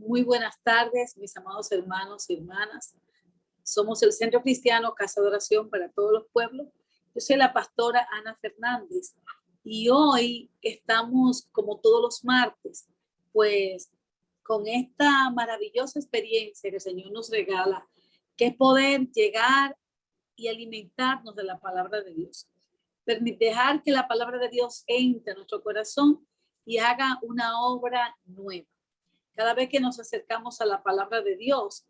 Muy buenas tardes, mis amados hermanos y hermanas. Somos el Centro Cristiano Casa de Oración para todos los pueblos. Yo soy la pastora Ana Fernández y hoy estamos, como todos los martes, pues con esta maravillosa experiencia que el Señor nos regala, que es poder llegar y alimentarnos de la palabra de Dios. Dejar que la palabra de Dios entre a nuestro corazón y haga una obra nueva. Cada vez que nos acercamos a la palabra de Dios,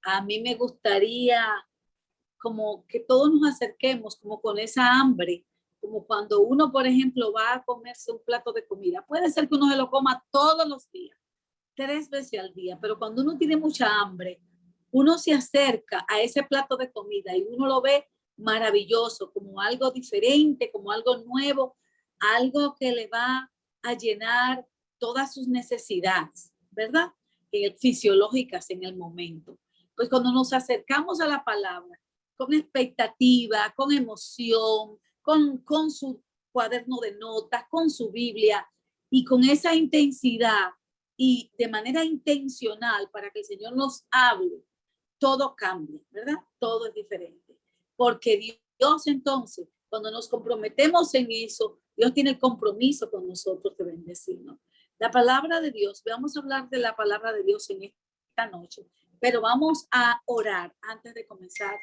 a mí me gustaría como que todos nos acerquemos como con esa hambre, como cuando uno, por ejemplo, va a comerse un plato de comida. Puede ser que uno se lo coma todos los días, 3 veces al día, pero cuando uno tiene mucha hambre, uno se acerca a ese plato de comida y uno lo ve maravilloso, como algo diferente, como algo nuevo, algo que le va a llenar todas sus necesidades, ¿verdad? Fisiológicas en el momento. Pues cuando nos acercamos a la palabra, con expectativa, con emoción, con su cuaderno de notas, con su Biblia y con esa intensidad y de manera intencional para que el Señor nos hable, todo cambia, ¿verdad? Todo es diferente. Porque Dios entonces, cuando nos comprometemos en eso, Dios tiene el compromiso con nosotros de bendecirnos. La palabra de Dios, vamos a hablar de la palabra de Dios en esta noche, pero vamos a orar antes de comenzar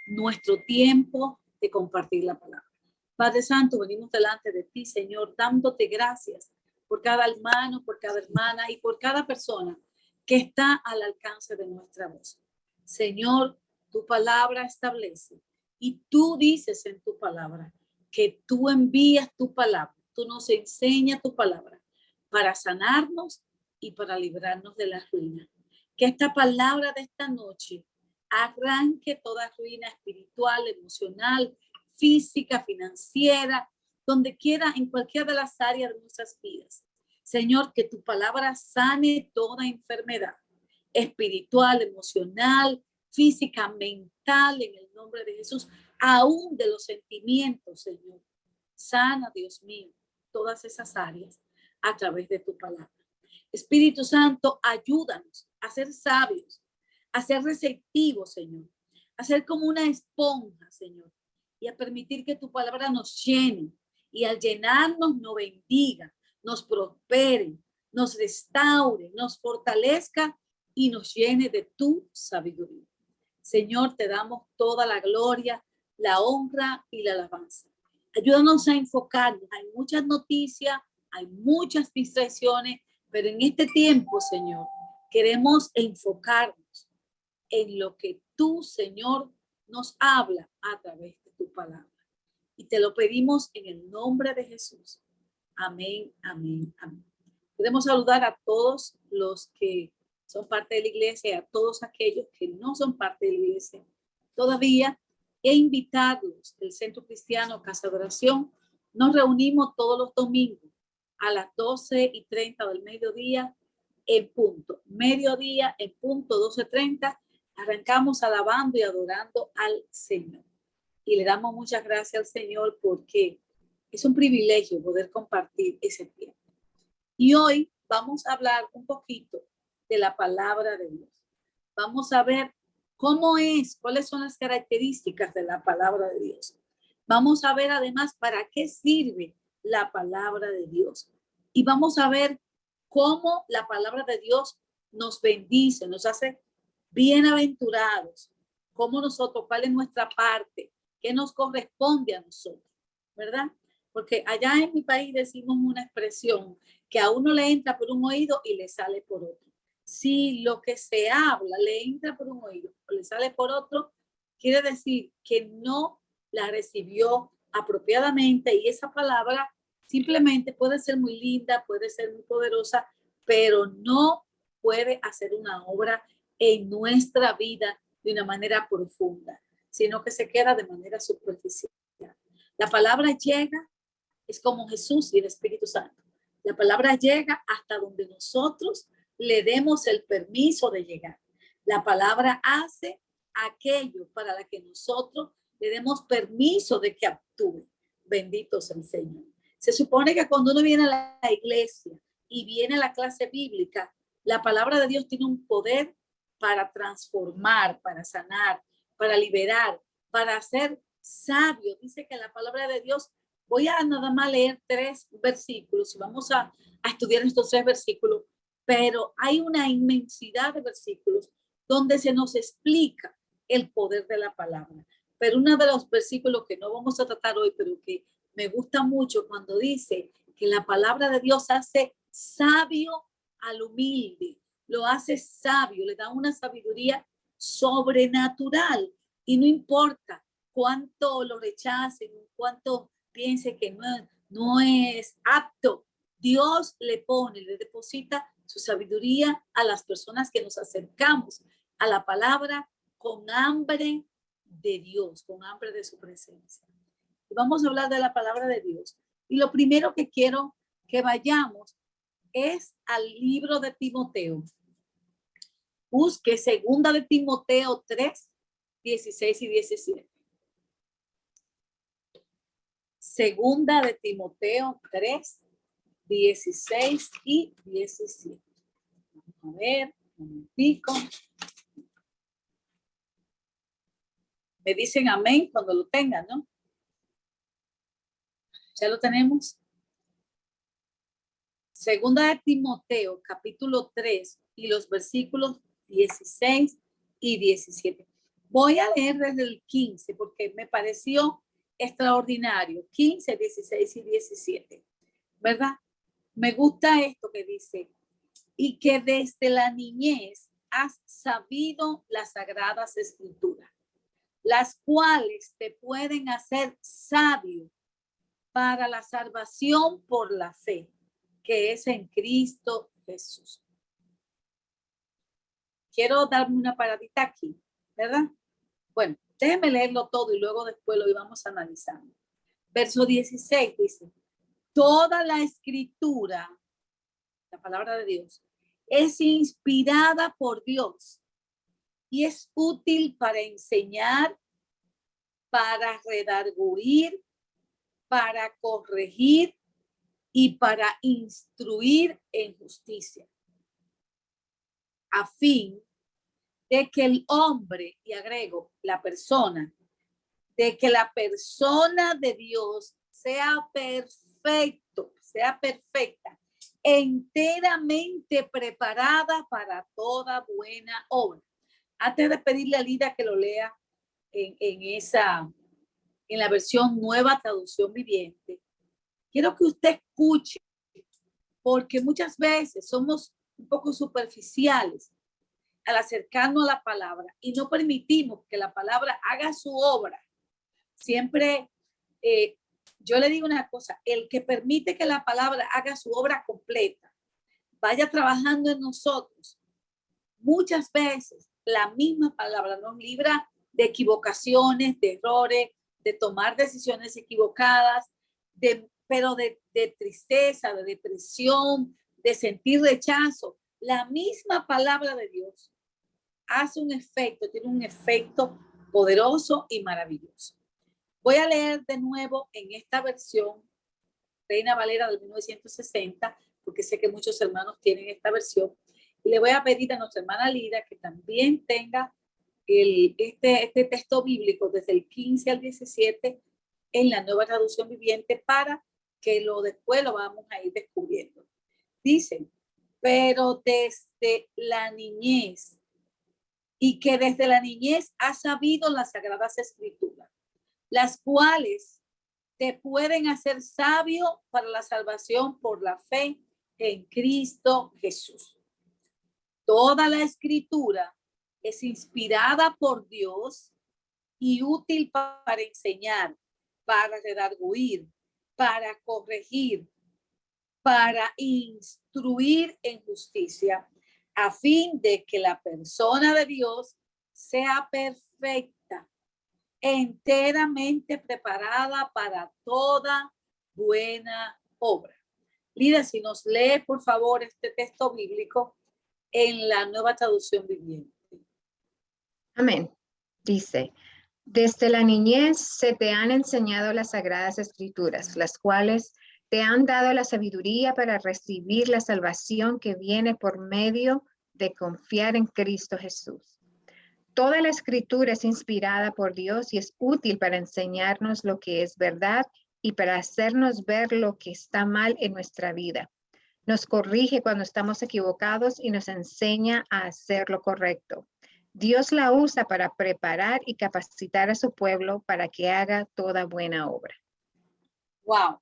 nuestro tiempo de compartir la palabra. Padre Santo, venimos delante de ti, Señor, dándote gracias por cada hermano, por cada hermana y por cada persona que está al alcance de nuestra voz. Señor, tu palabra establece y tú dices en tu palabra que tú envías tu palabra, tú nos enseñas tu palabra para sanarnos y para librarnos de la ruina. Que esta palabra de esta noche arranque toda ruina espiritual, emocional, física, financiera, donde quiera, en cualquiera de las áreas de nuestras vidas. Señor, que tu palabra sane toda enfermedad espiritual, emocional, física, mental, en el nombre de Jesús, aún de los sentimientos, Señor. Sana, Dios mío, todas esas áreas a través de tu palabra. Espíritu Santo, ayúdanos a ser sabios, a ser receptivos, Señor, a ser como una esponja, Señor, y a permitir que tu palabra nos llene y al llenarnos nos bendiga, nos prospere, nos restaure, nos fortalezca y nos llene de tu sabiduría. Señor, te damos toda la gloria, la honra y la alabanza. Ayúdanos a enfocarnos. Hay muchas noticias, hay muchas distracciones, pero en este tiempo, Señor, queremos enfocarnos en lo que tú, Señor, nos habla a través de tu palabra. Y te lo pedimos en el nombre de Jesús. Amén, amén, amén. Queremos saludar a todos los que son parte de la iglesia y a todos aquellos que no son parte de la iglesia todavía, e invitarlos del Centro Cristiano Casa de Oración. Nos reunimos todos los domingos a las 12:30 del mediodía en punto. Mediodía en punto, 12:30, arrancamos alabando y adorando al Señor. Y le damos muchas gracias al Señor porque es un privilegio poder compartir ese tiempo. Y hoy vamos a hablar un poquito de la palabra de Dios. Vamos a ver cómo es, cuáles son las características de la palabra de Dios. Vamos a ver además para qué sirve la palabra de Dios. Y vamos a ver cómo la palabra de Dios nos bendice, nos hace bienaventurados, cómo nosotros, cuál es nuestra parte, qué nos corresponde a nosotros, ¿verdad? Porque allá en mi país decimos una expresión que a uno le entra por un oído y le sale por otro. Si lo que se habla le entra por un oído o le sale por otro, quiere decir que no la recibió apropiadamente y esa palabra simplemente puede ser muy linda, puede ser muy poderosa, pero no puede hacer una obra en nuestra vida de una manera profunda, sino que se queda de manera superficial. La palabra llega, es como Jesús y el Espíritu Santo. La palabra llega hasta donde nosotros le demos el permiso de llegar. La palabra hace aquello para la que nosotros le demos permiso de que actúe. Bendito sea el Señor. Se supone que cuando uno viene a la iglesia y viene a la clase bíblica, La palabra de Dios tiene un poder para transformar, para sanar, para liberar, para hacer sabio. Dice que la palabra de Dios, voy a nada más leer 3 versículos y vamos a estudiar estos 3 versículos, pero hay una inmensidad de versículos donde se nos explica el poder de la palabra. Pero uno de los versículos que no vamos a tratar hoy, pero que me gusta mucho cuando dice que la palabra de Dios hace sabio al humilde, lo hace sabio, le da una sabiduría sobrenatural y no importa cuánto lo rechacen, cuánto piense que no es apto, Dios le pone, le deposita su sabiduría a las personas que nos acercamos a la palabra con hambre de Dios, con hambre de su presencia. Y vamos a hablar de la palabra de Dios. Y lo primero que quiero que vayamos es al libro de Timoteo. Busque 2 de Timoteo 3, 16 y 17. 2 de Timoteo 3, 16 y 17. Vamos a ver, un momentico. Me dicen amén cuando lo tengan, ¿no? ¿Ya lo tenemos? 2 de Timoteo, capítulo 3, y los versículos 16 y 17. Voy a leer desde el 15 porque me pareció extraordinario. 15, 16 y 17. ¿Verdad? Me gusta esto que dice, y que desde la niñez has sabido las sagradas escrituras, las cuales te pueden hacer sabio para la salvación por la fe, que es en Cristo Jesús. Quiero darme una paradita aquí, ¿verdad? Bueno, déjenme leerlo todo y luego después lo íbamos analizando. Verso 16 dice, toda la escritura, la palabra de Dios, es inspirada por Dios y es útil para enseñar, para redarguir, para corregir y para instruir en justicia, a fin de que el hombre, y agrego, la persona, de que la persona de Dios sea perfecto, sea perfecta, enteramente preparada para toda buena obra. Antes de pedirle a Lida que lo lea en la versión Nueva Traducción Viviente, quiero que usted escuche, porque muchas veces somos un poco superficiales al acercarnos a la palabra y no permitimos que la palabra haga su obra. Siempre, yo le digo una cosa, el que permite que la palabra haga su obra completa, vaya trabajando en nosotros, muchas veces la misma palabra nos libra de equivocaciones, de errores, de tomar decisiones equivocadas, pero de tristeza, de depresión, de sentir rechazo. La misma palabra de Dios hace un efecto, tiene un efecto poderoso y maravilloso. Voy a leer de nuevo en esta versión, Reina Valera del 1960, porque sé que muchos hermanos tienen esta versión. Y le voy a pedir a nuestra hermana Lida que también tenga este texto bíblico desde el 15 al 17 en la Nueva Traducción Viviente para que después lo vamos a ir descubriendo. Dicen, pero desde la niñez, y que desde la niñez has sabido las Sagradas Escrituras, las cuales te pueden hacer sabio para la salvación por la fe en Cristo Jesús. Toda la escritura es inspirada por Dios y útil para enseñar, para redarguir, para corregir, para instruir en justicia, a fin de que la persona de Dios sea perfecta, enteramente preparada para toda buena obra. Lida, si nos lee, por favor, este texto bíblico en la Nueva Traducción Viviente. Amén. Dice, desde la niñez se te han enseñado las Sagradas Escrituras, las cuales te han dado la sabiduría para recibir la salvación que viene por medio de confiar en Cristo Jesús. Toda la escritura es inspirada por Dios y es útil para enseñarnos lo que es verdad y para hacernos ver lo que está mal en nuestra vida. Nos corrige cuando estamos equivocados y nos enseña a hacer lo correcto. Dios la usa para preparar y capacitar a su pueblo para que haga toda buena obra. Wow,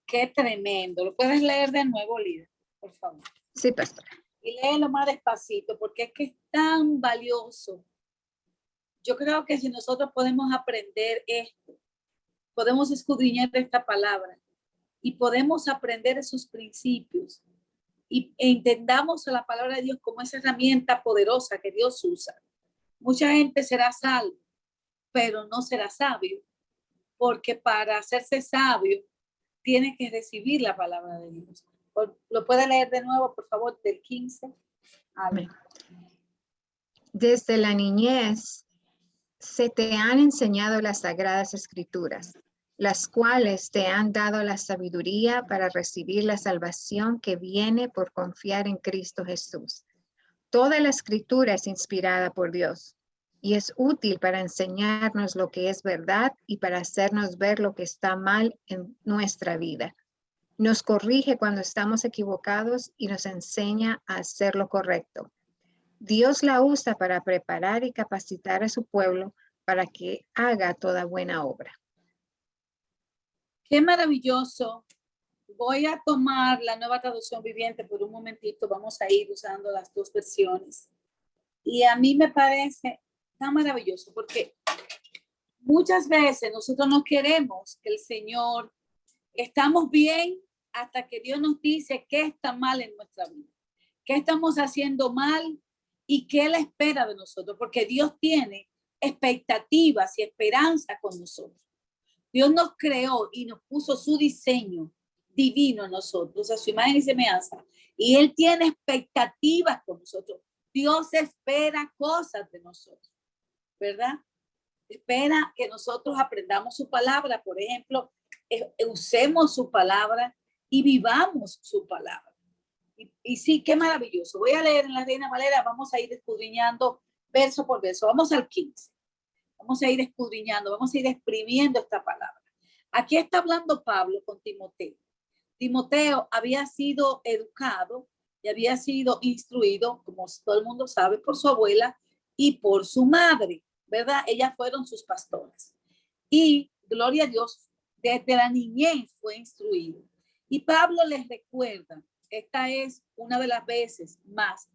qué tremendo. ¿Lo puedes leer de nuevo, Lida, por favor? Sí, pastora. Y léelo más despacito, porque es que es tan valioso. Yo creo que si nosotros podemos aprender esto, podemos escudriñar esta palabra y podemos aprender esos principios y entendamos a la palabra de Dios como esa herramienta poderosa que Dios usa. Mucha gente será salvo, pero no será sabio, porque para hacerse sabio tiene que recibir la palabra de Dios. ¿Lo puede leer de nuevo, por favor, del 15? Amén. Desde la niñez se te han enseñado las sagradas escrituras, las cuales te han dado la sabiduría para recibir la salvación que viene por confiar en Cristo Jesús. Toda la escritura es inspirada por Dios y es útil para enseñarnos lo que es verdad y para hacernos ver lo que está mal en nuestra vida. Nos corrige cuando estamos equivocados y nos enseña a hacer lo correcto. Dios la usa para preparar y capacitar a su pueblo para que haga toda buena obra. Qué maravilloso. Voy a tomar la Nueva Traducción Viviente por un momentito. Vamos a ir usando las dos versiones. Y a mí me parece tan maravilloso porque muchas veces nosotros no queremos que el Señor, estamos bien hasta que Dios nos dice qué está mal en nuestra vida, qué estamos haciendo mal y qué Él espera de nosotros, porque Dios tiene expectativas y esperanza con nosotros. Dios nos creó y nos puso su diseño divino en nosotros, a su imagen y semejanza, y Él tiene expectativas con nosotros. Dios espera cosas de nosotros, ¿verdad? Espera que nosotros aprendamos su palabra, por ejemplo, usemos su palabra y vivamos su palabra. Y sí, qué maravilloso. Voy a leer en la Reina Valera, vamos a ir escudriñando verso por verso. Vamos al 15. Vamos a ir escudriñando, vamos a ir exprimiendo esta palabra. Aquí está hablando Pablo con Timoteo. Timoteo había sido educado y había sido instruido, como todo el mundo sabe, por su abuela y por su madre, ¿verdad? Ellas fueron sus pastoras. Y, gloria a Dios, desde la niñez fue instruido. Y Pablo les recuerda, esta es una de las veces más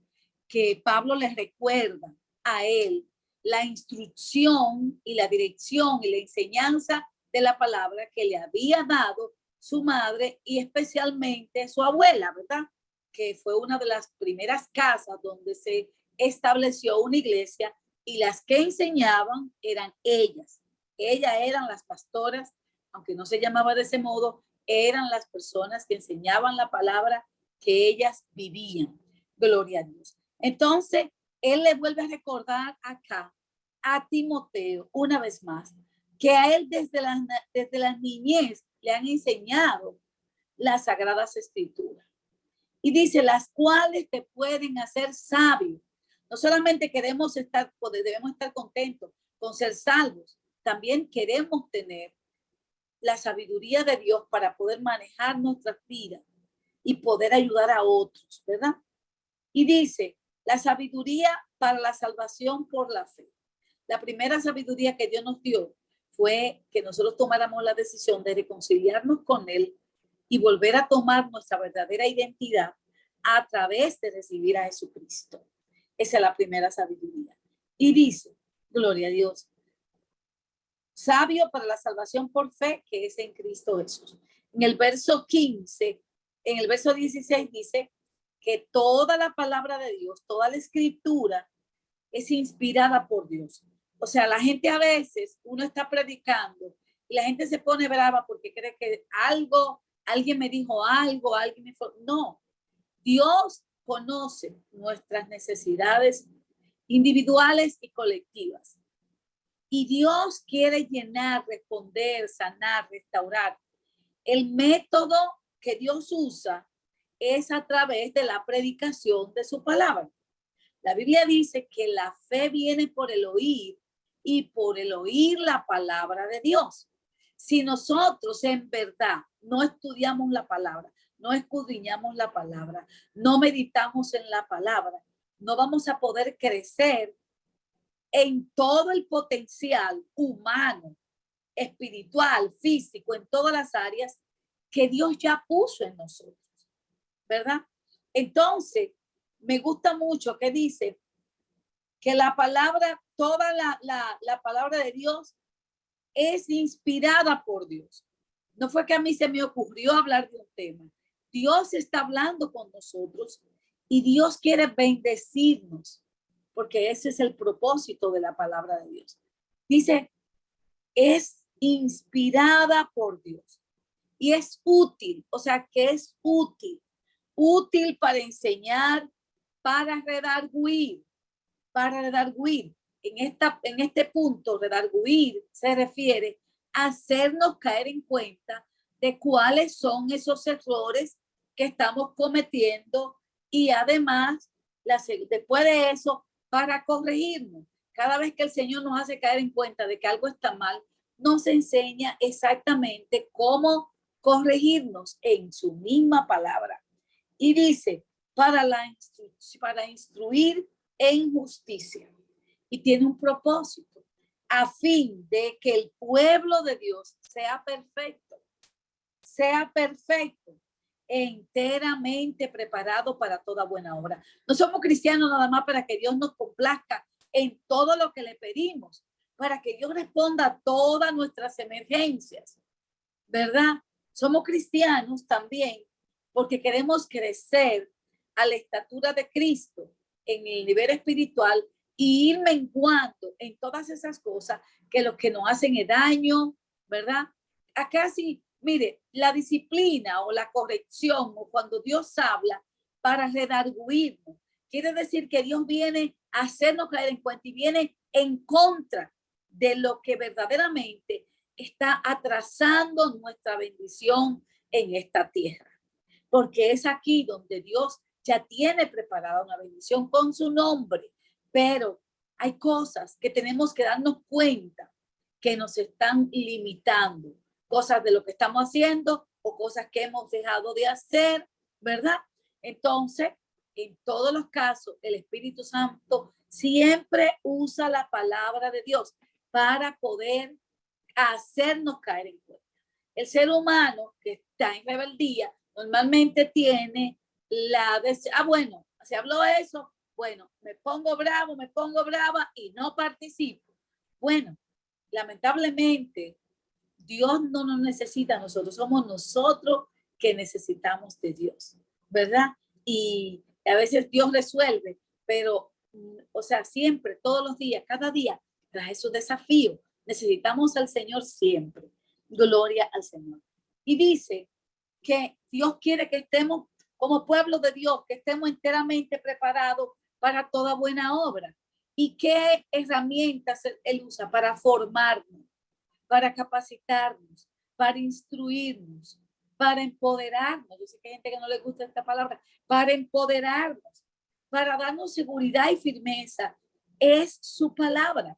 que Pablo les recuerda a él la instrucción y la dirección y la enseñanza de la palabra que le había dado su madre y especialmente su abuela, ¿verdad? Que fue una de las primeras casas donde se estableció una iglesia y las que enseñaban eran ellas. Ellas eran las pastoras, aunque no se llamaba de ese modo, eran las personas que enseñaban la palabra que ellas vivían. Gloria a Dios. Entonces, él le vuelve a recordar acá a Timoteo una vez más que a él desde la niñez le han enseñado las sagradas escrituras. Y dice, las cuales te pueden hacer sabio. No solamente debemos estar contentos con ser salvos, también queremos tener la sabiduría de Dios para poder manejar nuestras vidas y poder ayudar a otros, ¿verdad? Y dice, la sabiduría para la salvación por la fe. La primera sabiduría que Dios nos dio fue que nosotros tomáramos la decisión de reconciliarnos con Él y volver a tomar nuestra verdadera identidad a través de recibir a Jesucristo. Esa es la primera sabiduría. Y dice, gloria a Dios, sabio para la salvación por fe que es en Cristo Jesús. En el verso 15, en el verso 16 dice que toda la palabra de Dios, toda la escritura es inspirada por Dios. O sea, la gente a veces, uno está predicando y la gente se pone brava porque cree que alguien me dijo algo, no, Dios conoce nuestras necesidades individuales y colectivas. Y Dios quiere llenar, responder, sanar, restaurar. El método que Dios usa es a través de la predicación de su palabra. La Biblia dice que la fe viene por el oír y por el oír la palabra de Dios. Si nosotros en verdad no estudiamos la palabra, no escudriñamos la palabra, no meditamos en la palabra, no vamos a poder crecer en todo el potencial humano, espiritual, físico, en todas las áreas que Dios ya puso en nosotros, ¿verdad? Entonces, me gusta mucho que dice que la palabra, toda la palabra de Dios es inspirada por Dios. No fue que a mí se me ocurrió hablar de un tema. Dios está hablando con nosotros y Dios quiere bendecirnos, porque ese es el propósito de la palabra de Dios. Dice, es inspirada por Dios y es útil, o sea que es útil para enseñar, para redarguir, En este punto, redarguir se refiere a hacernos caer en cuenta de cuáles son esos errores que estamos cometiendo y además, después de eso, para corregirnos. Cada vez que el Señor nos hace caer en cuenta de que algo está mal, nos enseña exactamente cómo corregirnos en su misma palabra. Y dice, para instruir en justicia. Y tiene un propósito, a fin de que el pueblo de Dios sea perfecto, enteramente preparado para toda buena obra. No somos cristianos nada más para que Dios nos complazca en todo lo que le pedimos, para que Dios responda a todas nuestras emergencias, ¿verdad? Somos cristianos también porque queremos crecer a la estatura de Cristo en el nivel espiritual y ir menguando en todas esas cosas que lo que nos hacen es daño, ¿verdad? Acá sí, mire, la disciplina o la corrección o cuando Dios habla para redarguirnos, quiere decir que Dios viene a hacernos caer en cuenta y viene en contra de lo que verdaderamente está atrasando nuestra bendición en esta tierra. Porque es aquí donde Dios ya tiene preparada una bendición con su nombre, pero hay cosas que tenemos que darnos cuenta que nos están limitando, cosas de lo que estamos haciendo o cosas que hemos dejado de hacer, ¿verdad? Entonces, en todos los casos, el Espíritu Santo siempre usa la palabra de Dios para poder hacernos caer en cuenta. El ser humano que está en rebeldía normalmente tiene bueno, se habló eso, bueno, me pongo brava y no participo. Bueno, lamentablemente, Dios no nos necesita a nosotros, somos nosotros que necesitamos de Dios, ¿verdad? Y a veces Dios resuelve, pero, o sea, siempre, todos los días, cada día, trae su desafío. Necesitamos al Señor siempre. Gloria al Señor. Y dice que Dios quiere que estemos como pueblo de Dios, que estemos enteramente preparados para toda buena obra. ¿Y qué herramientas Él usa para formarnos, para capacitarnos, para instruirnos, para empoderarnos? Yo sé que hay gente que no le gusta esta palabra, para empoderarnos, para darnos seguridad y firmeza. Es su palabra,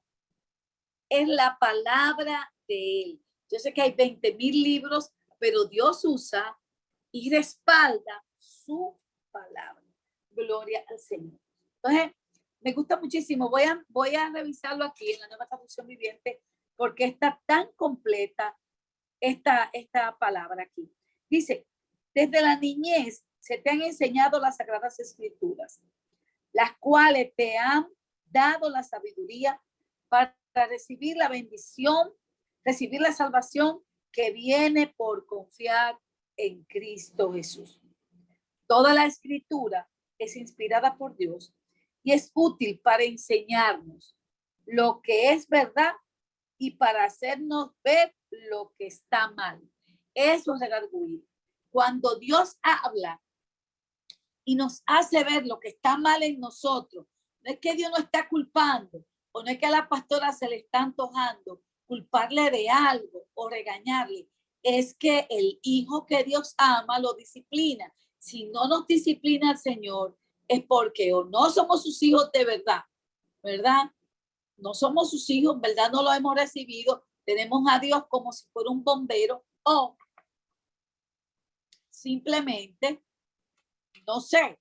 es la palabra de Él. Yo sé que hay 20,000 libros, pero Dios usa y respalda su palabra. Gloria al Señor. Entonces, me gusta muchísimo. Voy a revisarlo aquí en la Nueva Traducción Viviente porque está tan completa esta palabra aquí. Dice, desde la niñez se te han enseñado las Sagradas Escrituras, las cuales te han dado la sabiduría para recibir la bendición, recibir la salvación que viene por confiar en Cristo Jesús. Toda la escritura es inspirada por Dios y es útil para enseñarnos lo que es verdad y para hacernos ver lo que está mal. Eso es redarguir. Cuando Dios habla y nos hace ver lo que está mal en nosotros, no es que Dios nos está culpando, o no es que a la pastora se le está antojando culparle de algo o regañarle. es que el hijo que Dios ama lo disciplina. Si no nos disciplina el Señor, es porque o no somos sus hijos de verdad, ¿verdad? No somos sus hijos, ¿verdad? No lo hemos recibido. Tenemos a Dios como si fuera un bombero, o simplemente, no sé,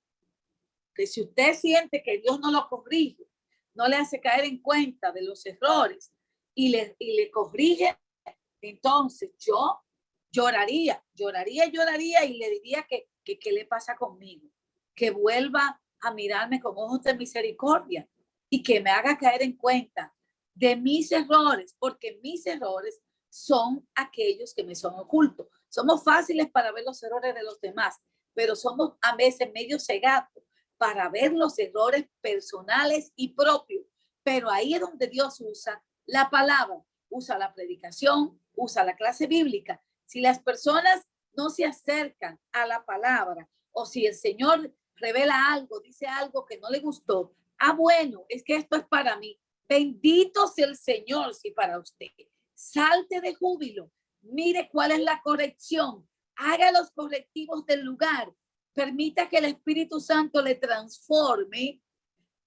que si usted siente que Dios no lo corrige, no le hace caer en cuenta de los errores y le corrige, entonces yo lloraría y le diría que qué le pasa conmigo, que vuelva a mirarme con ojos de misericordia y que me haga caer en cuenta de mis errores, porque mis errores son aquellos que me son ocultos. Somos fáciles para ver los errores de los demás, pero somos a veces medio cegados para ver los errores personales y propios. Pero ahí es donde Dios usa la palabra, usa la predicación, usa la clase bíblica. Si las personas no se acercan a la palabra, o si el Señor revela algo, dice algo que no le gustó, bueno, es que esto es para mí. Bendito sea el Señor, si para usted. Salte de júbilo, mire cuál es la corrección, haga los correctivos del lugar, permita que el Espíritu Santo le transforme,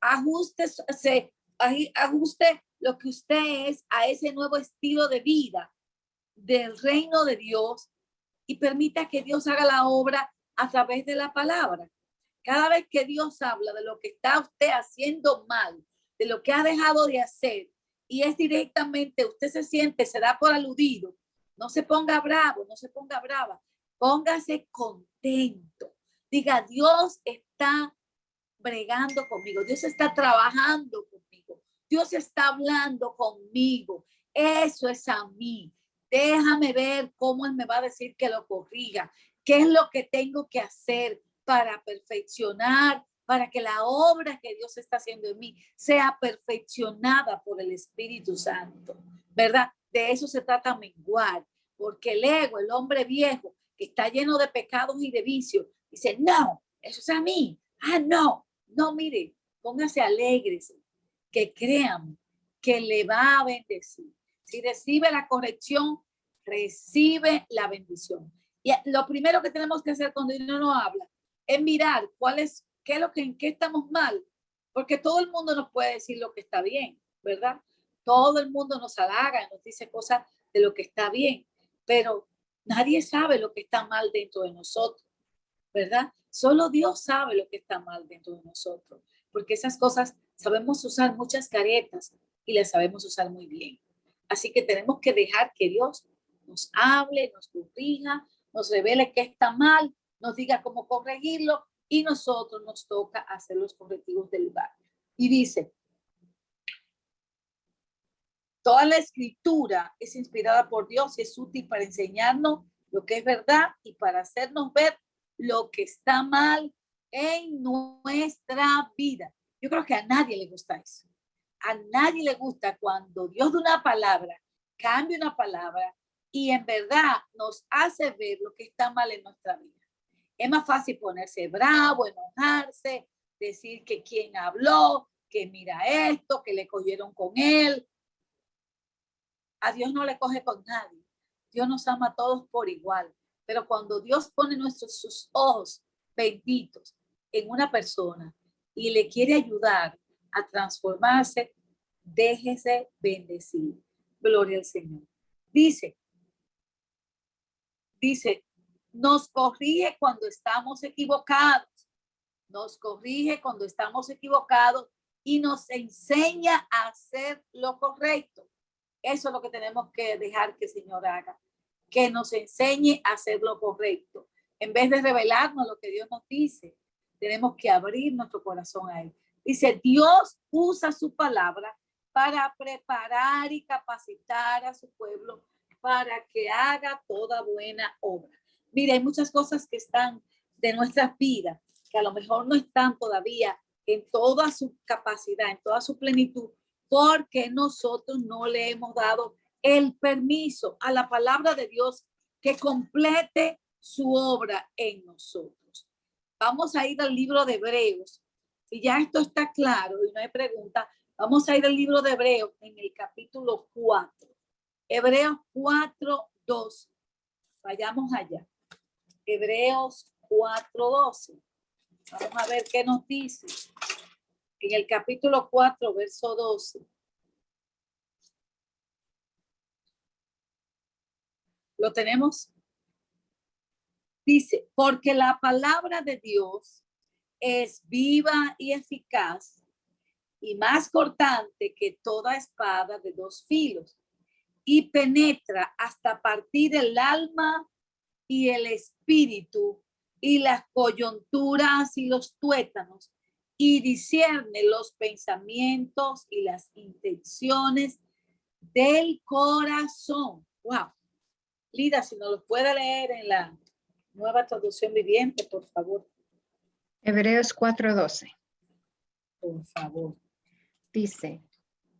ajuste lo que usted es a ese nuevo estilo de vida del reino de Dios y permita que Dios haga la obra a través de la palabra. Cada vez que Dios habla de lo que está usted haciendo mal, de lo que ha dejado de hacer, y es directamente, usted se siente, se da por aludido, no se ponga bravo, no se ponga brava, póngase contento. Diga, Dios está bregando conmigo, Dios está trabajando conmigo, Dios está hablando conmigo. Eso es a mí. Déjame ver cómo Él me va a decir que lo corrija, qué es lo que tengo que hacer para perfeccionar, para que la obra que Dios está haciendo en mí sea perfeccionada por el Espíritu Santo, ¿verdad? De eso se trata menguar, porque el ego, el hombre viejo, que está lleno de pecados y de vicios, dice, no, eso es a mí. No, mire, póngase alegres, que crean que le va a bendecir. Si recibe la corrección, recibe la bendición. Y lo primero que tenemos que hacer cuando Dios nos habla es mirar en qué estamos mal, porque todo el mundo nos puede decir lo que está bien, ¿verdad? Todo el mundo nos halaga, nos dice cosas de lo que está bien, pero nadie sabe lo que está mal dentro de nosotros, ¿verdad? Solo Dios sabe lo que está mal dentro de nosotros, porque esas cosas sabemos usar muchas caretas y las sabemos usar muy bien. Así que tenemos que dejar que Dios nos hable, nos corrija, nos revele qué está mal, nos diga cómo corregirlo y nosotros nos toca hacer los correctivos del lugar. Y dice, toda la escritura es inspirada por Dios y es útil para enseñarnos lo que es verdad y para hacernos ver lo que está mal en nuestra vida. Yo creo que a nadie le gusta eso. A nadie le gusta cuando Dios da una palabra, cambia una palabra y en verdad nos hace ver lo que está mal en nuestra vida. Es más fácil ponerse bravo, enojarse, decir que quién habló, que mira esto, que le cogieron con él. A Dios no le coge con nadie. Dios nos ama a todos por igual. Pero cuando Dios pone sus ojos benditos en una persona y le quiere ayudar a transformarse, déjese bendecir. Gloria al Señor. Dice, nos corrige cuando estamos equivocados. Nos corrige cuando estamos equivocados y nos enseña a hacer lo correcto. Eso es lo que tenemos que dejar que el Señor haga, que nos enseñe a hacer lo correcto. En vez de revelarnos lo que Dios nos dice, tenemos que abrir nuestro corazón a Él. Dice, Dios usa su palabra para preparar y capacitar a su pueblo para que haga toda buena obra. Mira, hay muchas cosas que están de nuestras vidas, que a lo mejor no están todavía en toda su capacidad, en toda su plenitud, porque nosotros no le hemos dado el permiso a la palabra de Dios que complete su obra en nosotros. Vamos a ir al libro de Hebreos. Si ya esto está claro y no hay pregunta, vamos a ir al libro de Hebreos en el capítulo 4. Hebreos 4:2. Vayamos allá. Hebreos 4:12. Vamos a ver qué nos dice. En el capítulo 4, verso 12. ¿Lo tenemos? Dice, porque la palabra de Dios es viva y eficaz y más cortante que toda espada de dos filos y penetra hasta partir el alma y el espíritu y las coyunturas y los tuétanos y discierne los pensamientos y las intenciones del corazón. Wow. Lida, si nos lo puede leer en la Nueva Traducción Viviente, por favor. Hebreos 4:12. Por favor. Dice,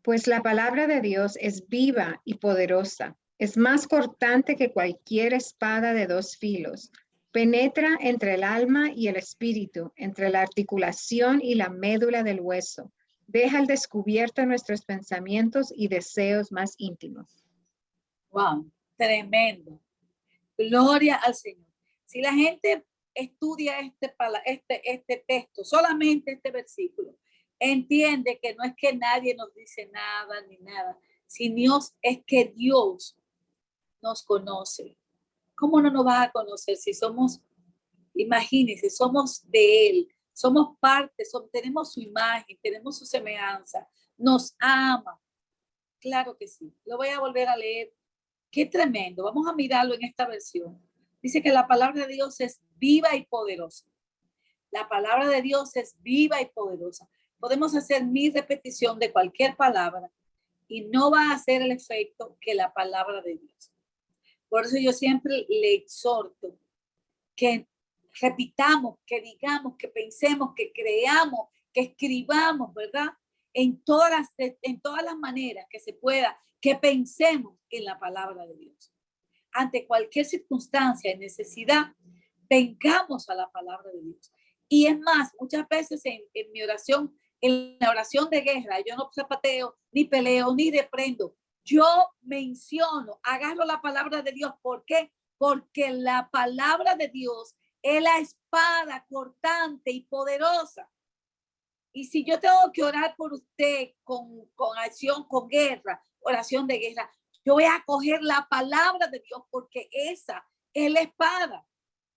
pues la palabra de Dios es viva y poderosa, es más cortante que cualquier espada de dos filos, penetra entre el alma y el espíritu, entre la articulación y la médula del hueso, deja al descubierto nuestros pensamientos y deseos más íntimos. Wow, tremendo. Gloria al Señor. Si la gente estudia este texto, solamente este versículo, entiende que no es que nadie nos dice nada ni nada, sino es que Dios nos conoce. ¿Cómo no nos va a conocer si somos, imagínense, somos de Él, somos parte, tenemos su imagen, tenemos su semejanza, nos ama? Claro que sí. Lo voy a volver a leer. Qué tremendo. Vamos a mirarlo en esta versión. Dice que la palabra de Dios es viva y poderosa. La palabra de Dios es viva y poderosa. Podemos hacer 1000 repetición de cualquier palabra y no va a hacer el efecto que la palabra de Dios. Por eso yo siempre le exhorto que repitamos, que digamos, que pensemos, que creamos, que escribamos, ¿verdad? En todas las maneras que se pueda, que pensemos en la palabra de Dios. Ante cualquier circunstancia y necesidad, vengamos a la palabra de Dios. Y es más, muchas veces en mi oración, en la oración de guerra, yo no zapateo, ni peleo, ni reprendo. Yo menciono, agarro la palabra de Dios. ¿Por qué? Porque la palabra de Dios es la espada cortante y poderosa. Y si yo tengo que orar por usted con acción, con guerra, oración de guerra, yo voy a coger la palabra de Dios porque esa es la espada.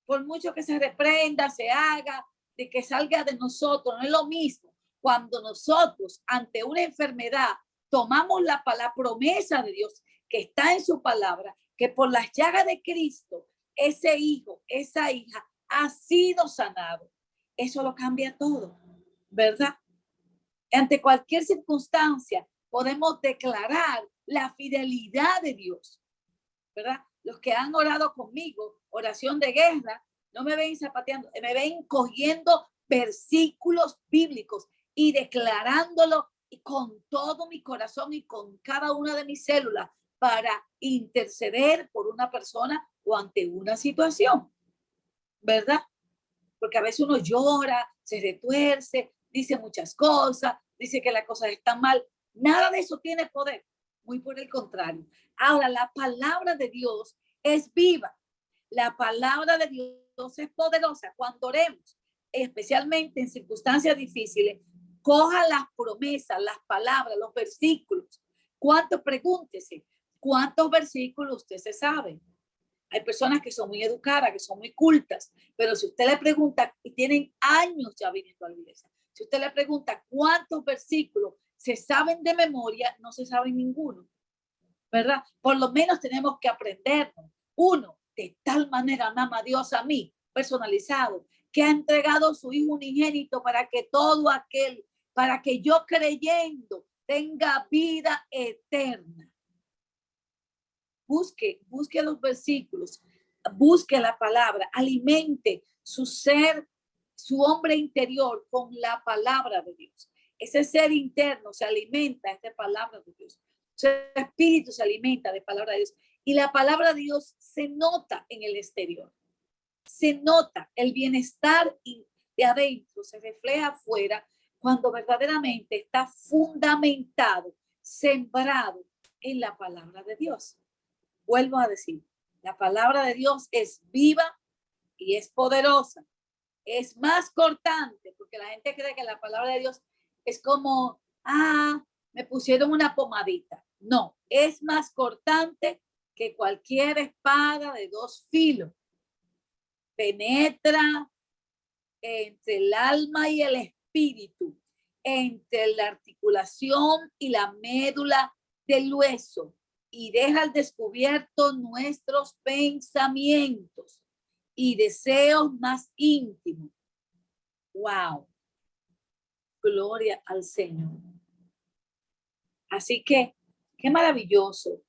Por mucho que se reprenda, se haga, de que salga de nosotros, no es lo mismo. Cuando nosotros ante una enfermedad tomamos la promesa de Dios que está en su palabra, que por las llagas de Cristo, ese hijo, esa hija ha sido sanado. Eso lo cambia todo, ¿verdad? Ante cualquier circunstancia podemos declarar la fidelidad de Dios, ¿verdad? Los que han orado conmigo, oración de guerra, no me ven zapateando, me ven cogiendo versículos bíblicos y declarándolo con todo mi corazón y con cada una de mis células para interceder por una persona o ante una situación, ¿verdad? Porque a veces uno llora, se retuerce, dice muchas cosas, dice que las cosas están mal. Nada de eso tiene poder, muy por el contrario. Ahora, la palabra de Dios es viva. La palabra de Dios es poderosa. Cuando oremos, especialmente en circunstancias difíciles, coja las promesas, las palabras, los versículos. Pregúntese, ¿cuántos versículos usted se sabe? Hay personas que son muy educadas, que son muy cultas, pero si usted le pregunta, y tienen años ya viniendo a la iglesia, si usted le pregunta cuántos versículos se saben de memoria, no se saben ninguno, ¿verdad? Por lo menos tenemos que aprendernos. Uno, de tal manera ama Dios a mí, personalizado, que ha entregado su Hijo unigénito para que todo aquel, para que yo creyendo tenga vida eterna. Busque los versículos, busque la palabra, alimente su ser, su hombre interior con la palabra de Dios. Ese ser interno se alimenta de palabra de Dios. Su espíritu se alimenta de palabra de Dios. Y la palabra de Dios se nota en el exterior. Se nota el bienestar de adentro, se refleja afuera cuando verdaderamente está fundamentado, sembrado en la palabra de Dios. Vuelvo a decir, La palabra de Dios es viva y es poderosa. Es más cortante, porque la gente cree que la palabra de Dios es como, me pusieron una pomadita. No, es más cortante que cualquier espada de dos filos. Penetra entre el alma y el espíritu, entre la articulación y la médula del hueso, y deja al descubierto nuestros pensamientos y deseos más íntimos. Wow, gloria al Señor. Así que, qué maravilloso.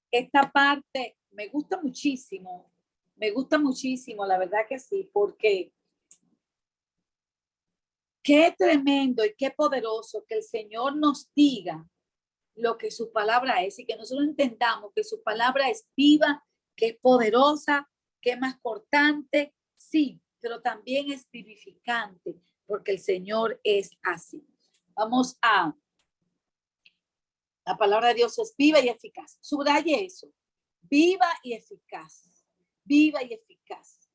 Esta parte me gusta muchísimo, la verdad que sí, porque qué tremendo y qué poderoso que el Señor nos diga lo que su palabra es y que nosotros entendamos que su palabra es viva, que es poderosa, que es más cortante, sí, pero también es vivificante, porque el Señor es así. Vamos a, la palabra de Dios es viva y eficaz. Subraye eso, viva y eficaz, viva y eficaz.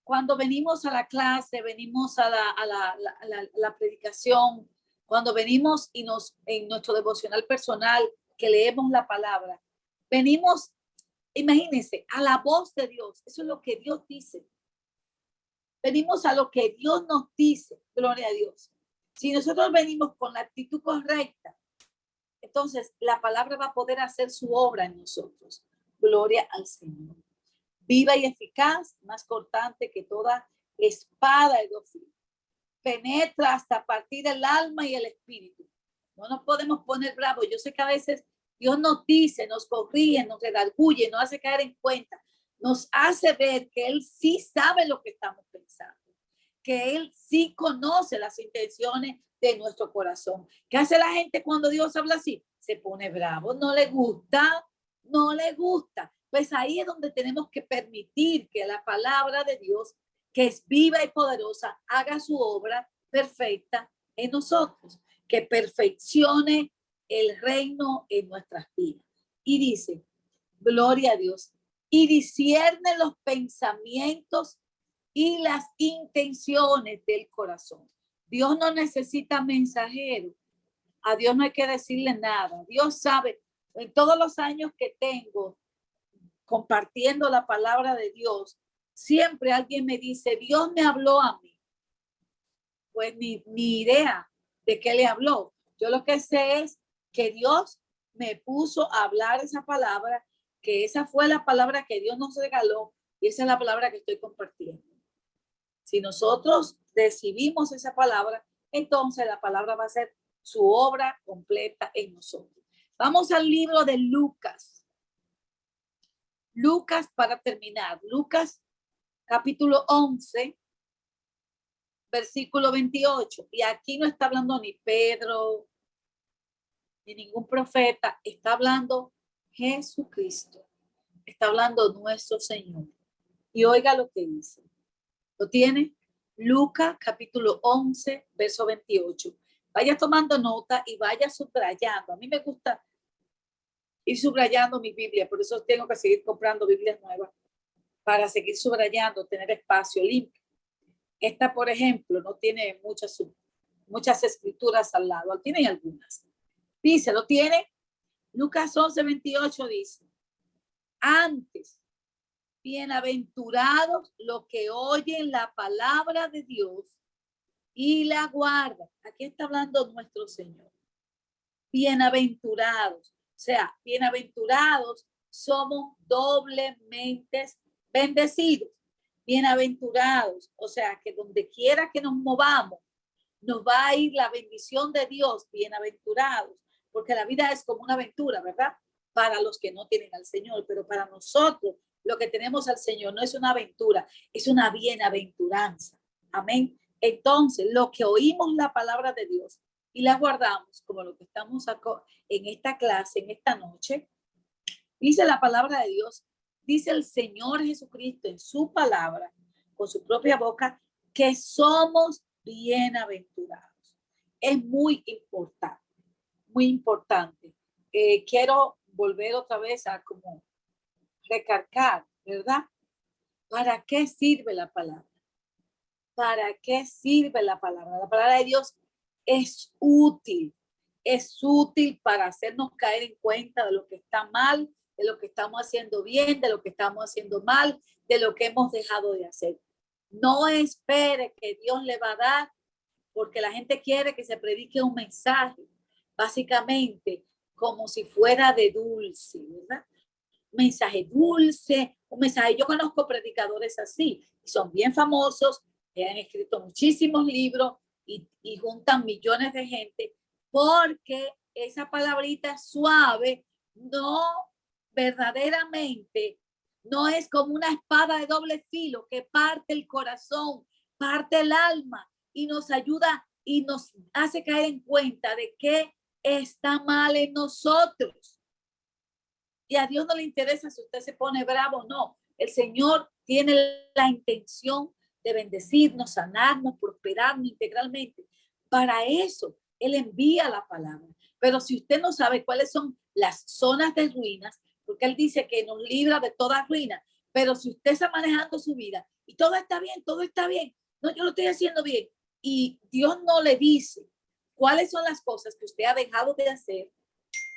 Cuando venimos a la clase, venimos a la predicación, cuando venimos y en nuestro devocional personal, que leemos la palabra, venimos, imagínense, a la voz de Dios. Eso es lo que Dios dice. Venimos a lo que Dios nos dice, gloria a Dios. Si nosotros venimos con la actitud correcta, entonces la palabra va a poder hacer su obra en nosotros. Gloria al Señor. Viva y eficaz, más cortante que toda espada de dos filos. Penetra hasta partir el alma y el espíritu. No nos podemos poner bravos. Yo sé que a veces Dios nos dice, nos corrige, nos redarguye, nos hace caer en cuenta, nos hace ver que Él sí sabe lo que estamos pensando, que Él sí conoce las intenciones de nuestro corazón. ¿Qué hace la gente cuando Dios habla así? Se pone bravo, no le gusta, no le gusta. Pues ahí es donde tenemos que permitir que la palabra de Dios, que es viva y poderosa, haga su obra perfecta en nosotros, que perfeccione el reino en nuestras vidas. Y dice, gloria a Dios, y discierne los pensamientos y las intenciones del corazón. Dios no necesita mensajeros. A Dios no hay que decirle nada. Dios sabe, en todos los años que tengo compartiendo la palabra de Dios, siempre alguien me dice, Dios me habló a mí. Pues ni idea de qué le habló. Yo lo que sé es que Dios me puso a hablar esa palabra, que esa fue la palabra que Dios nos regaló y esa es la palabra que estoy compartiendo. Si nosotros recibimos esa palabra, entonces la palabra va a ser su obra completa en nosotros. Vamos al libro de Lucas. Lucas, para terminar, Lucas capítulo 11, versículo 28. Y aquí no está hablando ni Pedro, ni ningún profeta, está hablando Jesucristo, está hablando nuestro Señor. Y oiga lo que dice. ¿Lo tiene? Lucas capítulo 11, verso 28. Vaya tomando nota y vaya subrayando. A mí me gusta ir subrayando mi Biblia, por eso tengo que seguir comprando Biblias nuevas para seguir subrayando, tener espacio limpio. Esta, por ejemplo, no tiene muchas escrituras al lado, tienen algunas. Dice, ¿lo tiene? Lucas 11, 28 dice, antes, bienaventurados los que oyen la palabra de Dios y la guardan. Aquí está hablando nuestro Señor. Bienaventurados, o sea, bienaventurados somos doblemente bendecidos. Bienaventurados, o sea, que donde quiera que nos movamos, nos va a ir la bendición de Dios. Bienaventurados, porque la vida es como una aventura, ¿verdad? Para los que no tienen al Señor, pero para nosotros, lo que tenemos al Señor no es una aventura, es una bienaventuranza. Amén. Entonces, lo que oímos la palabra de Dios y la guardamos, como lo que estamos en esta clase, en esta noche, dice la palabra de Dios, dice el Señor Jesucristo en su palabra, con su propia boca, que somos bienaventurados. Es muy importante, muy importante. Quiero volver otra vez a como recargar, ¿verdad? ¿Para qué sirve la palabra? ¿Para qué sirve la palabra? La palabra de Dios es útil para hacernos caer en cuenta de lo que está mal, de lo que estamos haciendo bien, de lo que estamos haciendo mal, de lo que hemos dejado de hacer. No espere que Dios le va a dar, porque la gente quiere que se predique un mensaje, básicamente como si fuera de dulce, ¿verdad? Un mensaje dulce, un mensaje. Yo conozco predicadores así, son bien famosos, que han escrito muchísimos libros y juntan millones de gente, porque esa palabrita suave no verdaderamente no es como una espada de doble filo que parte el corazón, parte el alma y nos ayuda y nos hace caer en cuenta de que está mal en nosotros. Y a Dios no le interesa si usted se pone bravo o no. El Señor tiene la intención de bendecirnos, sanarnos, prosperarnos integralmente. Para eso, Él envía la palabra. Pero si usted no sabe cuáles son las zonas de ruinas, porque Él dice que nos libra de toda ruina, pero si usted está manejando su vida y todo está bien, no, yo lo estoy haciendo bien, y Dios no le dice cuáles son las cosas que usted ha dejado de hacer,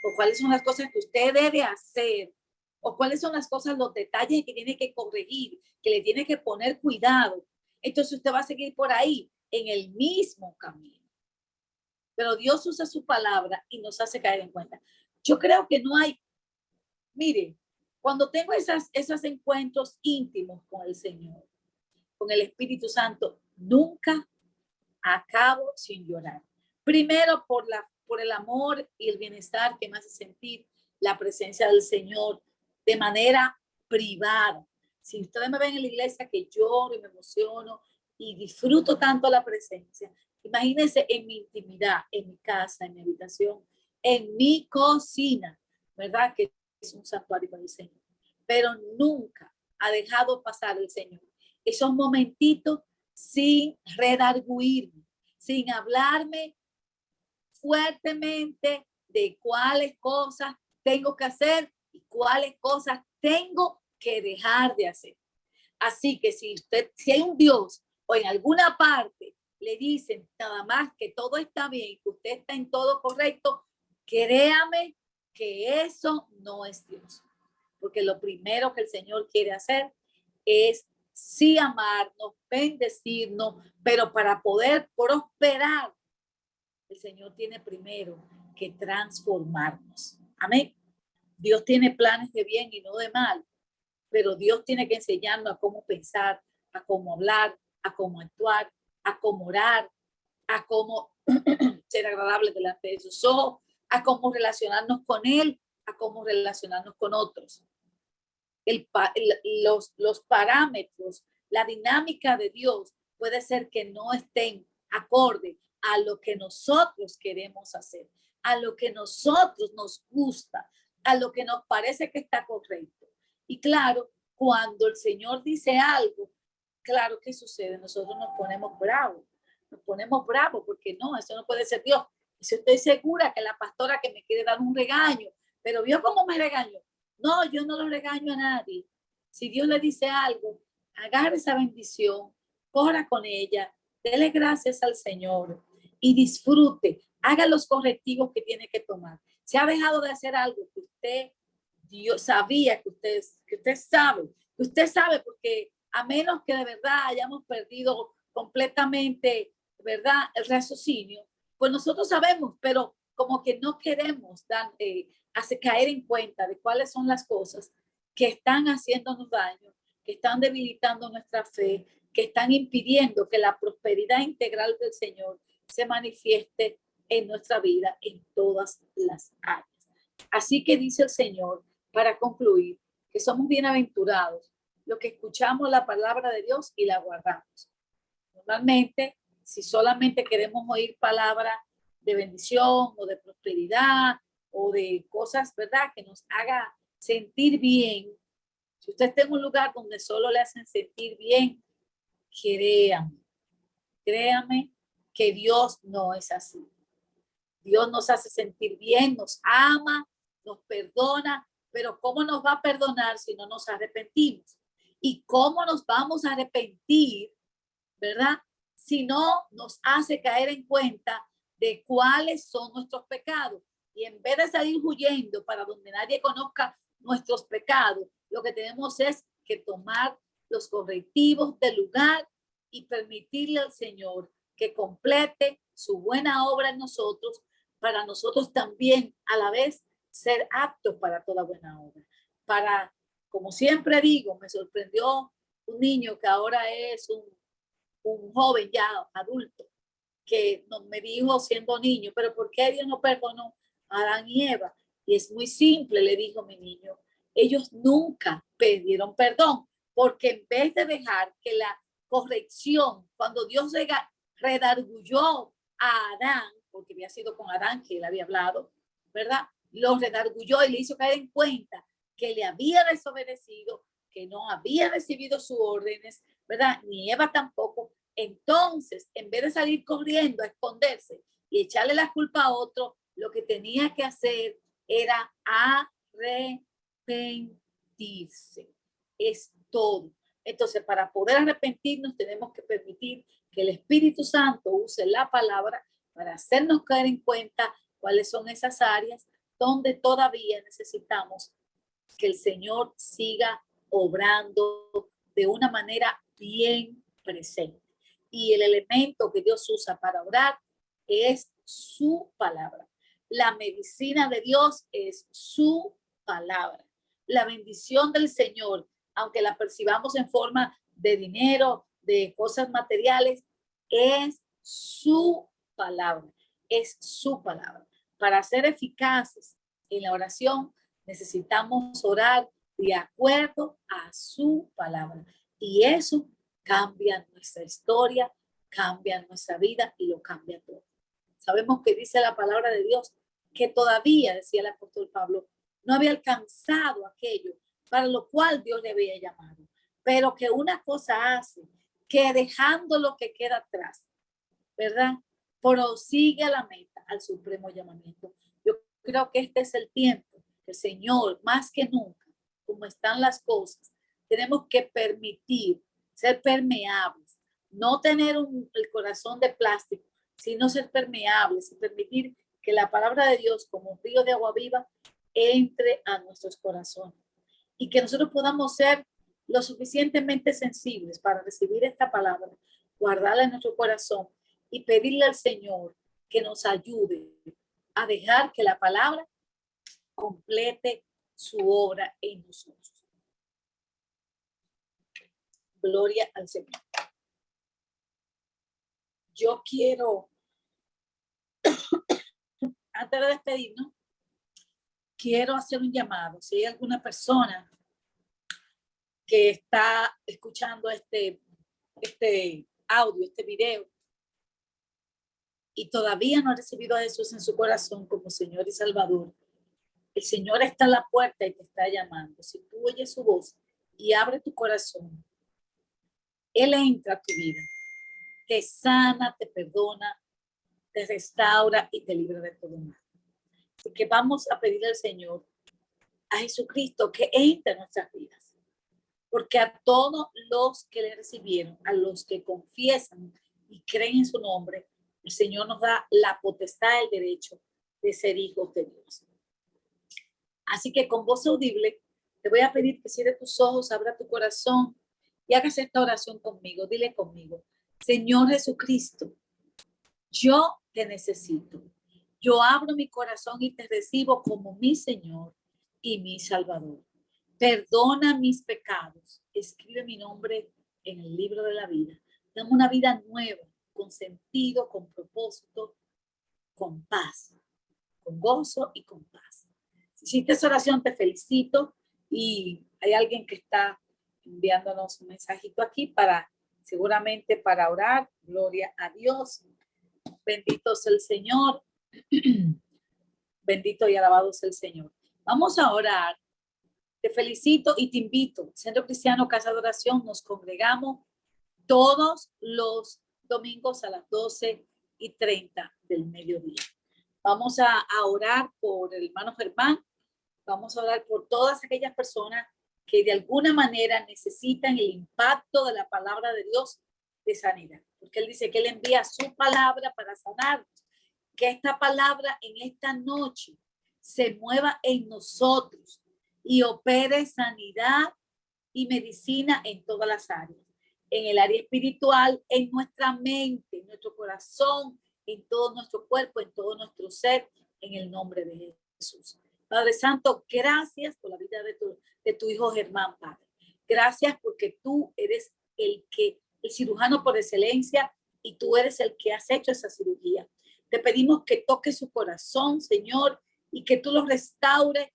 o cuáles son las cosas que usted debe hacer, o cuáles son las cosas, los detalles que tiene que corregir, que le tiene que poner cuidado. Entonces usted va a seguir por ahí en el mismo camino. Pero Dios usa su palabra y nos hace caer en cuenta. Yo creo que no hay, mire, cuando tengo esos encuentros íntimos con el Señor, con el Espíritu Santo, nunca acabo sin llorar. Primero por el amor y el bienestar que me hace sentir la presencia del Señor de manera privada. Si ustedes me ven en la iglesia que lloro y me emociono y disfruto tanto la presencia, imagínense en mi intimidad, en mi casa, en mi habitación, en mi cocina, ¿verdad? Que es un santuario para el Señor. Pero nunca ha dejado pasar el Señor esos momentitos sin redarguirme, sin hablarme fuertemente de cuáles cosas tengo que hacer y cuáles cosas tengo que dejar de hacer. Así que si hay un Dios o en alguna parte le dicen nada más que todo está bien, que usted está en todo correcto, créame que eso no es Dios. Porque lo primero que el Señor quiere hacer es sí amarnos, bendecirnos, pero para poder prosperar, el Señor tiene primero que transformarnos. Amén. Dios tiene planes de bien y no de mal, pero Dios tiene que enseñarnos a cómo pensar, a cómo hablar, a cómo actuar, a cómo orar, a cómo ser agradable delante de sus ojos, a cómo relacionarnos con Él, a cómo relacionarnos con otros. Los parámetros, la dinámica de Dios puede ser que no estén acorde a lo que nosotros queremos hacer, a lo que nosotros nos gusta, a lo que nos parece que está correcto. Y claro, cuando el Señor dice algo, claro, ¿qué sucede? Nosotros nos ponemos bravos porque no, eso no puede ser Dios. Si estoy segura que la pastora que me quiere dar un regaño, pero vio cómo me regañó. No, yo no lo regaño a nadie. Si Dios le dice algo, agarre esa bendición, corra con ella, dele gracias al Señor y disfrute, haga los correctivos que tiene que tomar. Si ha dejado de hacer algo que Dios sabía que usted sabe porque a menos que de verdad hayamos perdido completamente, ¿verdad?, el raciocinio, pues nosotros sabemos, pero como que no queremos hace caer en cuenta de cuáles son las cosas que están haciéndonos daño, que están debilitando nuestra fe, que están impidiendo que la prosperidad integral del Señor se manifieste en nuestra vida en todas las áreas. Así que dice el Señor, para concluir, que somos bienaventurados los que escuchamos la palabra de Dios y la guardamos. Normalmente, si solamente queremos oír palabra de bendición o de prosperidad o de cosas, ¿verdad?, que nos haga sentir bien. Si usted está en un lugar donde solo le hacen sentir bien, créame que Dios no es así. Dios nos hace sentir bien, nos ama, nos perdona, pero ¿cómo nos va a perdonar si no nos arrepentimos? ¿Y cómo nos vamos a arrepentir, verdad? Si no nos hace caer en cuenta de cuáles son nuestros pecados. Y en vez de salir huyendo para donde nadie conozca nuestros pecados, lo que tenemos es que tomar los correctivos del lugar y permitirle al Señor que complete su buena obra en nosotros, para nosotros también a la vez ser aptos para toda buena obra. Para, como siempre digo, me sorprendió un niño que ahora es un joven ya adulto, que me dijo siendo niño, pero ¿por qué Dios no perdonó a Adán y Eva? Y es muy simple, le dijo mi niño, ellos nunca pidieron perdón, porque en vez de dejar que la corrección, cuando Dios redargulló a Adán, porque había sido con Adán que él había hablado, ¿verdad? Lo redargulló y le hizo caer en cuenta que le había desobedecido, que no había recibido sus órdenes, ¿verdad? Ni Eva tampoco. Entonces, en vez de salir corriendo a esconderse y echarle la culpa a otro, lo que tenía que hacer era arrepentirse. Es todo. Entonces, para poder arrepentirnos, tenemos que permitir que el Espíritu Santo use la palabra para hacernos caer en cuenta cuáles son esas áreas donde todavía necesitamos que el Señor siga obrando de una manera bien presente. Y el elemento que Dios usa para orar es su palabra. La medicina de Dios es su palabra. La bendición del Señor, aunque la percibamos en forma de dinero, de cosas materiales, es su palabra. Es su palabra. Para ser eficaces en la oración, necesitamos orar de acuerdo a su palabra. Y eso cambia nuestra historia, cambia nuestra vida y lo cambia todo. Sabemos que dice la palabra de Dios que todavía, decía el apóstol Pablo, no había alcanzado aquello para lo cual Dios le había llamado, pero que una cosa hace, que dejando lo que queda atrás, ¿verdad? Prosigue a la meta, al supremo llamamiento. Yo creo que este es el tiempo que el Señor, más que nunca, como están las cosas, tenemos que permitir ser permeables, no tener el corazón de plástico, sino ser permeables y permitir que la palabra de Dios, como un río de agua viva, entre a nuestros corazones y que nosotros podamos ser lo suficientemente sensibles para recibir esta palabra, guardarla en nuestro corazón y pedirle al Señor que nos ayude a dejar que la palabra complete su obra en nosotros. Gloria al Señor. Yo quiero, antes de despedirnos, quiero hacer un llamado. Si hay alguna persona que está escuchando este audio, este video, y todavía no ha recibido a Jesús en su corazón como Señor y Salvador, el Señor está a la puerta y te está llamando. Si tú oyes su voz y abre tu corazón, Él entra a tu vida, te sana, te perdona, te restaura y te libra de todo mal. Así que vamos a pedirle al Señor, a Jesucristo, que entre en nuestras vidas. Porque a todos los que le recibieron, a los que confiesan y creen en su nombre, el Señor nos da la potestad, el derecho de ser hijos de Dios. Así que con voz audible, te voy a pedir que cierres tus ojos, abra tu corazón y hagas esta oración conmigo. Dile conmigo: Señor Jesucristo, yo te necesito. Yo abro mi corazón y te recibo como mi Señor y mi Salvador. Perdona mis pecados. Escribe mi nombre en el libro de la vida. Dame una vida nueva, con sentido, con propósito, con paz, con gozo y con paz. Si hiciste esa oración, te felicito, y hay alguien que está enviándonos un mensajito aquí seguramente para orar. Gloria a Dios. Bendito sea el Señor. Bendito y alabado sea el Señor. Vamos a orar. Te felicito y te invito. Centro Cristiano Casa de Oración, nos congregamos todos los domingos a las 12:30 del mediodía. Vamos a orar por el hermano Germán, Vamos a orar por todas aquellas personas que de alguna manera necesitan el impacto de la palabra de Dios de sanidad. Porque Él dice que Él envía su palabra para sanarnos. Que esta palabra en esta noche se mueva en nosotros y opere sanidad y medicina en todas las áreas. En el área espiritual, en nuestra mente, en nuestro corazón, en todo nuestro cuerpo, en todo nuestro ser, en el nombre de Jesús. Padre Santo, gracias por la vida de tu hijo Germán, Padre. Gracias porque tú eres el cirujano por excelencia y tú eres el que has hecho esa cirugía. Te pedimos que toques su corazón, Señor, y que tú lo restaures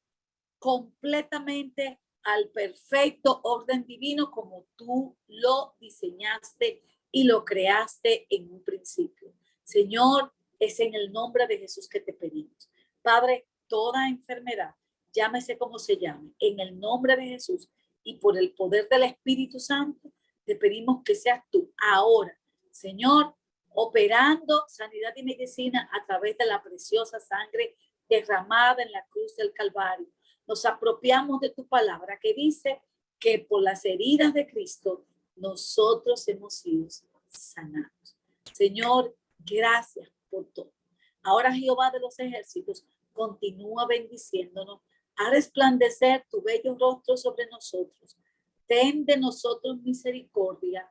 completamente al perfecto orden divino como tú lo diseñaste y lo creaste en un principio. Señor, es en el nombre de Jesús que te pedimos. Padre, toda enfermedad, llámese como se llame, en el nombre de Jesús y por el poder del Espíritu Santo, te pedimos que seas tú ahora, Señor, operando sanidad y medicina a través de la preciosa sangre derramada en la cruz del Calvario. Nos apropiamos de tu palabra que dice que por las heridas de Cristo nosotros hemos sido sanados. Señor, gracias por todo. Ahora Jehová de los ejércitos continúa bendiciéndonos, a resplandecer tu bello rostro sobre nosotros. Ten de nosotros misericordia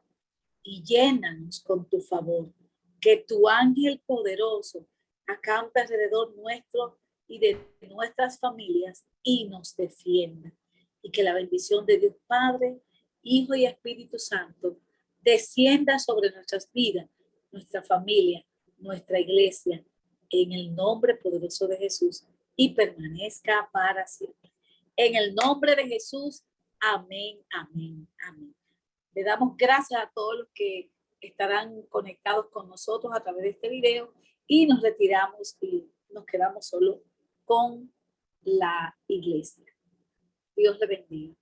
y llénanos con tu favor. Que tu ángel poderoso acampe alrededor nuestro y de nuestras familias y nos defienda. Y que la bendición de Dios Padre, Hijo y Espíritu Santo descienda sobre nuestras vidas, nuestra familia, nuestra iglesia, en el nombre poderoso de Jesús y permanezca para siempre. En el nombre de Jesús, amén, amén, amén. Le damos gracias a todos los que estarán conectados con nosotros a través de este video y nos retiramos y nos quedamos solo con la iglesia. Dios le bendiga.